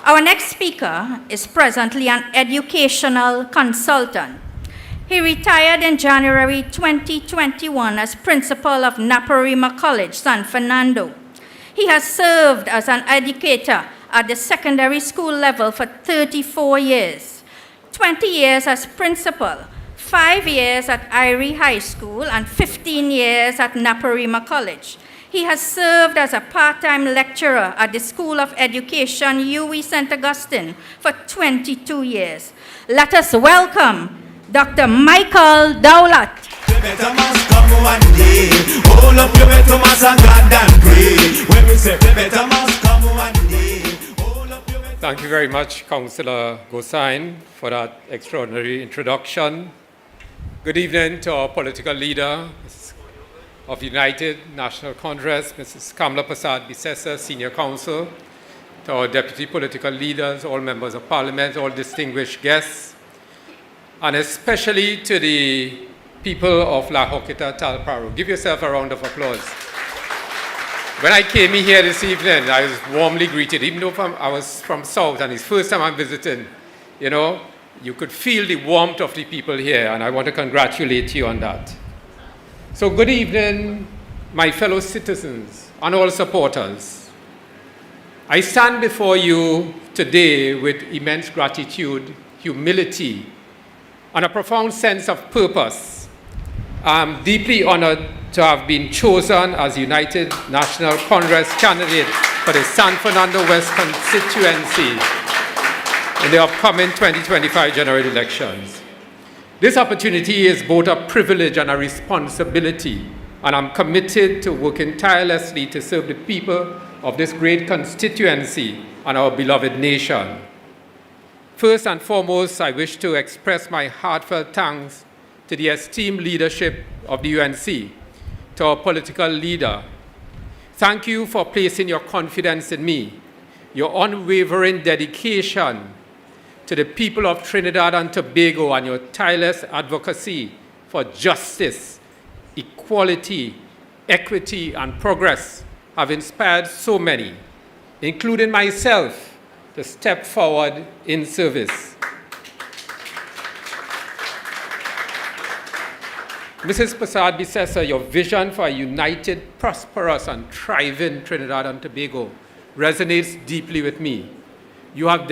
Our next speaker is presently an educational consultant. He retired in January 2021 as principal of Naparima College, San Fernando. He has served as an educator at the secondary school level for 34 years, 20 years as principal, 5 years at Irie High School, and 15 years at Naparima College. He has served as a part-time lecturer at the School of Education, UWI St. Augustine, for 22 years. Let us welcome Dr. Michael Dowlath. Thank you very much, Councillor Gosain, for that extraordinary introduction. Good evening to our political leader of the United National Congress, Mrs. Kamla Prasad Bisesa, Senior Counsel, to our deputy political leaders, all members of parliament, all distinguished guests, and especially to the people of La Hoqueta Talparo. Give yourself a round of applause. When I came in here this evening, I was warmly greeted, even though I was from South and it's the first time I'm visiting. You know, you could feel the warmth of the people here, and I want to congratulate you on that. So good evening, my fellow citizens and all supporters. I stand before you today with immense gratitude, humility, and a profound sense of purpose. I'm deeply honored to have been chosen as United National Congress candidate for the San Fernando West constituency in the upcoming 2025 general elections. This opportunity is both a privilege and a responsibility, and I'm committed to working tirelessly to serve the people of this great constituency and our beloved nation. First and foremost, I wish to express my heartfelt thanks to the esteemed leadership of the UNC, to our political leader. Thank you for placing your confidence in me, your unwavering dedication to the people of Trinidad and Tobago, and your tireless advocacy for justice, equality, equity, and progress have inspired so many, including myself, to step forward in service. Mrs. Prasad Bisesa, your vision for a united, prosperous, and thriving Trinidad and Tobago resonates deeply with me. You have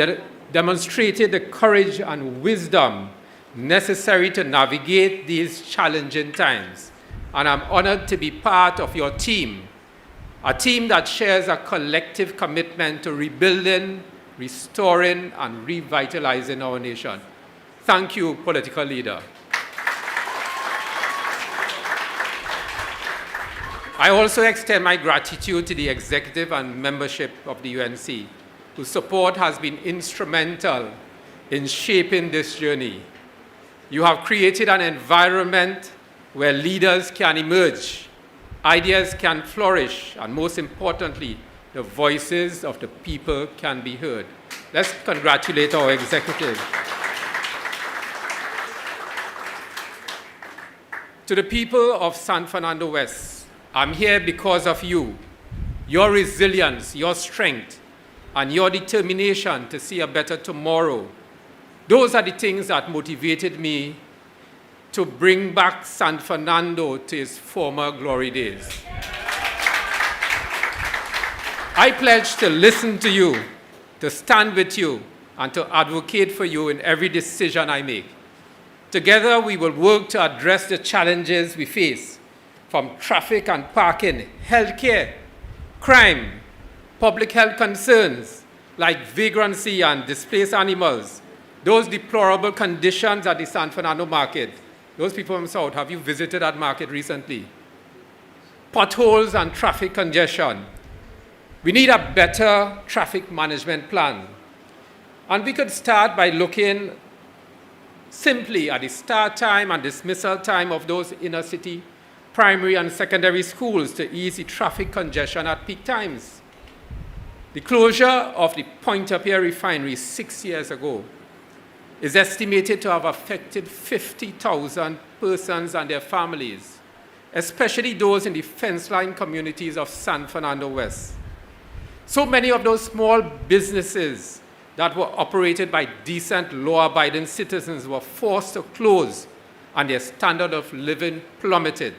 demonstrated the courage and wisdom necessary to navigate these challenging times, and I'm honored to be part of your team, a team that shares a collective commitment to rebuilding, restoring, and revitalizing our nation. Thank you, political leader. I also extend my gratitude to the executive and membership of the UNC, whose support has been instrumental in shaping this journey. You have created an environment where leaders can emerge, ideas can flourish, and most importantly, the voices of the people can be heard. Let's congratulate our executive. To the people of San Fernando West, I'm here because of you, your resilience, your strength, and your determination to see a better tomorrow. Those are the things that motivated me to bring back San Fernando to its former glory days. I pledge to listen to you, to stand with you, and to advocate for you in every decision I make. Together, we will work to address the challenges we face, from traffic and parking, healthcare, crime, public health concerns like vagrancy and displaced animals, those deplorable conditions at the San Fernando market. Those people from South, have you visited that market recently? Potholes and traffic congestion. We need a better traffic management plan. And we could start by looking simply at the start time and dismissal time of those inner city primary and secondary schools to ease the traffic congestion at peak times. The closure of the Point-A-Pier refinery 6 years ago is estimated to have affected 50,000 persons and their families, especially those in the fence-line communities of San Fernando West. So many of those small businesses that were operated by decent, law-abiding citizens were forced to close and their standard of living plummeted.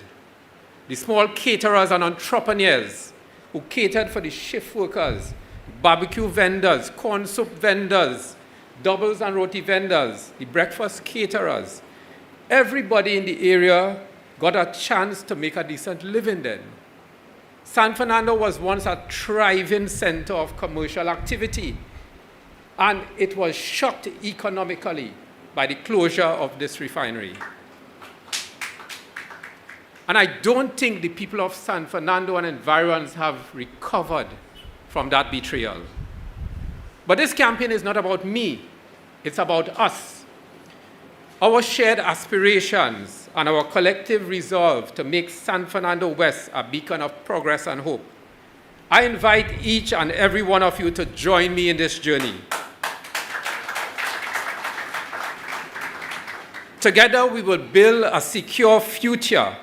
The small caterers and entrepreneurs who catered for the shift workers, barbecue vendors, corn soup vendors, doubles and roti vendors, the breakfast caterers, everybody in the area got a chance to make a decent living then. San Fernando was once a thriving center of commercial activity, and it was shocked economically by the closure of this refinery. And I don't think the people of San Fernando and environs have recovered from that betrayal. But this campaign is not about me, it's about us. Our shared aspirations and our collective resolve to make San Fernando West a beacon of progress and hope. I invite each and every one of you to join me in this journey. Together, we will build a secure future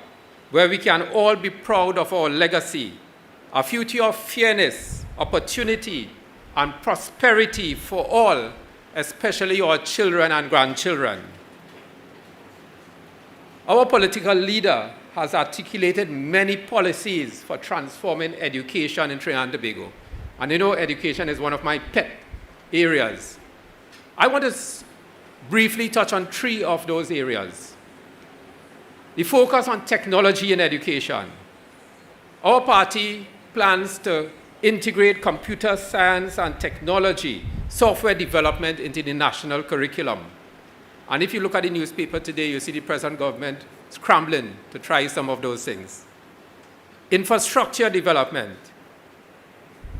where we can all be proud of our legacy, a future of fairness, opportunity, and prosperity for all, especially our children and grandchildren. Our political leader has articulated many policies for transforming education in Trinidad and Tobago. And you know, education is one of my pet areas. I want to briefly touch on 3 of those areas. The focus on technology in education. Our party plans to integrate computer science and technology, software development into the national curriculum. And if you look at the newspaper today, you see the present government scrambling to try some of those things. Infrastructure development.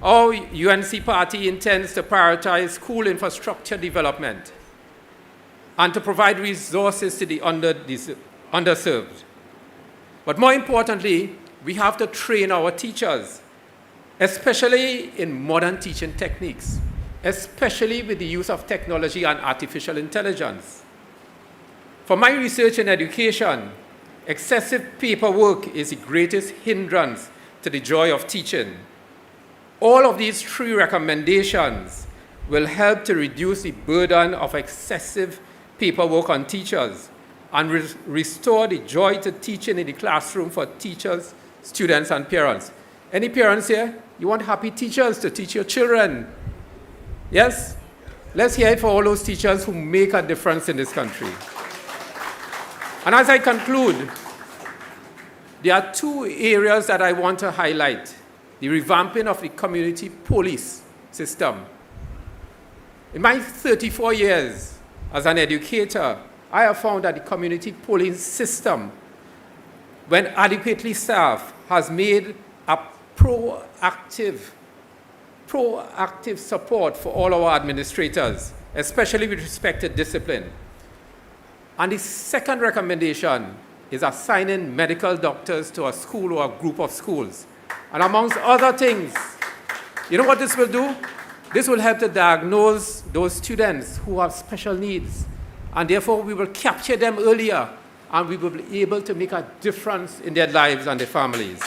Our UNC party intends to prioritize school infrastructure development and to provide resources to the underserved. But more importantly, we have to train our teachers, especially in modern teaching techniques, especially with the use of technology and artificial intelligence. For my research in education, excessive paperwork is the greatest hindrance to the joy of teaching. All of these 3 recommendations will help to reduce the burden of excessive paperwork on teachers and restore the joy to teaching in the classroom for teachers, students, and parents. Any parents here? You want happy teachers to teach your children? Yes? Let's hear it for all those teachers who make a difference in this country. And as I conclude, there are 2 areas that I want to highlight. The revamping of the community police system. In my 34 years as an educator, I have found that the community police system, when adequately staffed, has made a proactive support for all our administrators, especially with respect to discipline. And the second recommendation is assigning medical doctors to a school or a group of schools. And amongst other things, you know what this will do? This will help to diagnose those students who have special needs. And therefore, we will capture them earlier, and we will be able to make a difference in their lives and their families.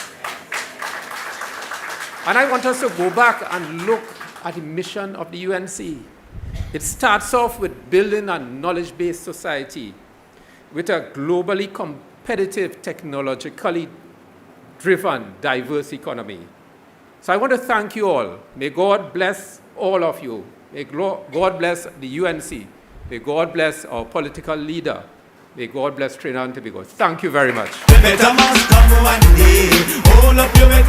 And I want us to go back and look at the mission of the UNC. It starts off with building a knowledge-based society with a globally competitive, technologically driven, diverse economy. So I want to thank you all. May God bless all of you. May God bless the UNC. May God bless our political leader. May God bless Trinidad and Tobago. Thank you very much.